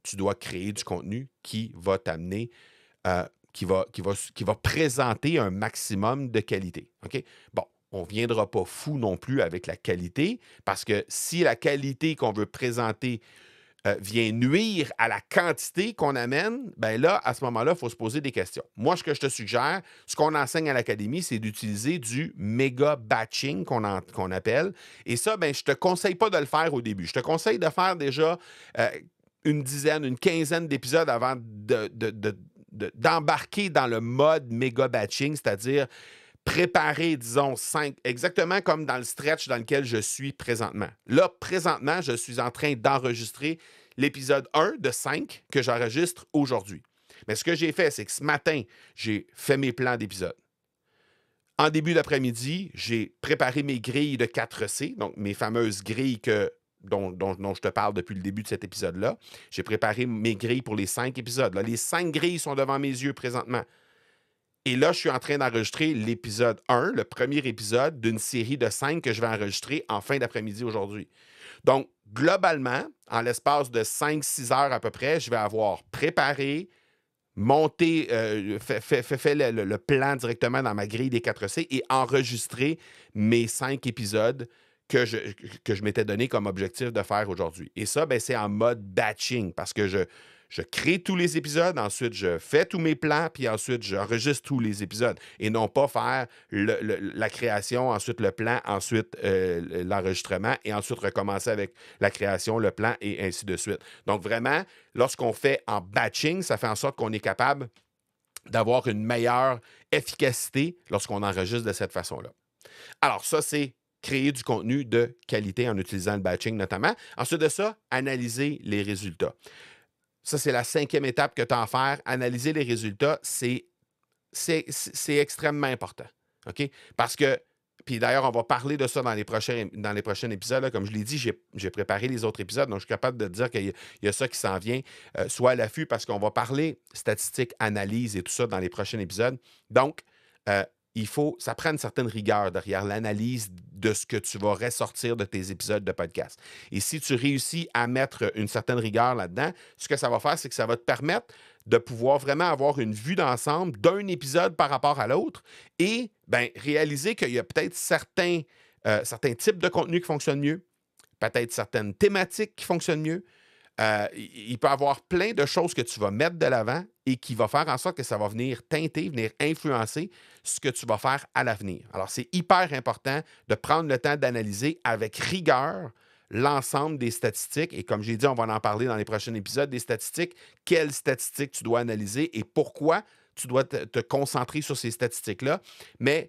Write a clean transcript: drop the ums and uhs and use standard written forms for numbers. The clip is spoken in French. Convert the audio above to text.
tu dois créer du contenu qui va t'amener, qui va présenter un maximum de qualité. OK? Bon, on ne viendra pas fou non plus avec la qualité, parce que si la qualité qu'on veut présenter vient nuire à la quantité qu'on amène, bien là, à ce moment-là, il faut se poser des questions. Moi, ce que je te suggère, ce qu'on enseigne à l'Académie, c'est d'utiliser du méga batching qu'on appelle. Et ça, bien, je ne te conseille pas de le faire au début. Je te conseille de faire déjà une dizaine, une quinzaine d'épisodes avant d'embarquer dans le mode méga batching, c'est-à-dire préparer, disons, 5, exactement comme dans le stretch dans lequel je suis présentement. Là, présentement, je suis en train d'enregistrer l'épisode 1 de 5 que j'enregistre aujourd'hui. Mais ce que j'ai fait, c'est que ce matin, j'ai fait mes plans d'épisode. En début d'après-midi, j'ai préparé mes grilles de 4C, donc mes fameuses grilles dont je te parle depuis le début de cet épisode-là. J'ai préparé mes grilles pour les 5 épisodes. Là, les 5 grilles sont devant mes yeux présentement. Et là, je suis en train d'enregistrer l'épisode 1, le premier épisode d'une série de 5 que je vais enregistrer en fin d'après-midi aujourd'hui. Donc, globalement, en l'espace de 5-6 heures à peu près, je vais avoir préparé, monté, fait le plan directement dans ma grille des 4C et enregistré mes 5 épisodes que je m'étais donné comme objectif de faire aujourd'hui. Et ça, ben, c'est en mode batching parce que je crée tous les épisodes, ensuite je fais tous mes plans, puis ensuite j'enregistre tous les épisodes. Et non pas faire la création, ensuite le plan, ensuite l'enregistrement, et ensuite recommencer avec la création, le plan, et ainsi de suite. Donc vraiment, lorsqu'on fait en batching, ça fait en sorte qu'on est capable d'avoir une meilleure efficacité lorsqu'on enregistre de cette façon-là. Alors ça, c'est créer du contenu de qualité en utilisant le batching notamment. Ensuite de ça, analyser les résultats. Ça, c'est la 5e étape que tu as à faire. Analyser les résultats, c'est extrêmement important. OK? Parce que, puis d'ailleurs, on va parler de ça dans les prochains épisodes. Là. Comme je l'ai dit, j'ai préparé les autres épisodes, donc je suis capable de te dire qu'il y a ça qui s'en vient. Soit à l'affût, parce qu'on va parler statistiques, analyse et tout ça dans les prochains épisodes. Donc, ça prend une certaine rigueur derrière l'analyse de ce que tu vas ressortir de tes épisodes de podcast. Et si tu réussis à mettre une certaine rigueur là-dedans, ce que ça va faire, c'est que ça va te permettre de pouvoir vraiment avoir une vue d'ensemble d'un épisode par rapport à l'autre et bien, réaliser qu'il y a peut-être certains types de contenus qui fonctionnent mieux, peut-être certaines thématiques qui fonctionnent mieux. Il peut y avoir plein de choses que tu vas mettre de l'avant et qui va faire en sorte que ça va venir teinter, venir influencer ce que tu vas faire à l'avenir. Alors, c'est hyper important de prendre le temps d'analyser avec rigueur l'ensemble des statistiques. Et comme j'ai dit, on va en parler dans les prochains épisodes, des statistiques. Quelles statistiques tu dois analyser et pourquoi tu dois te concentrer sur ces statistiques-là. Mais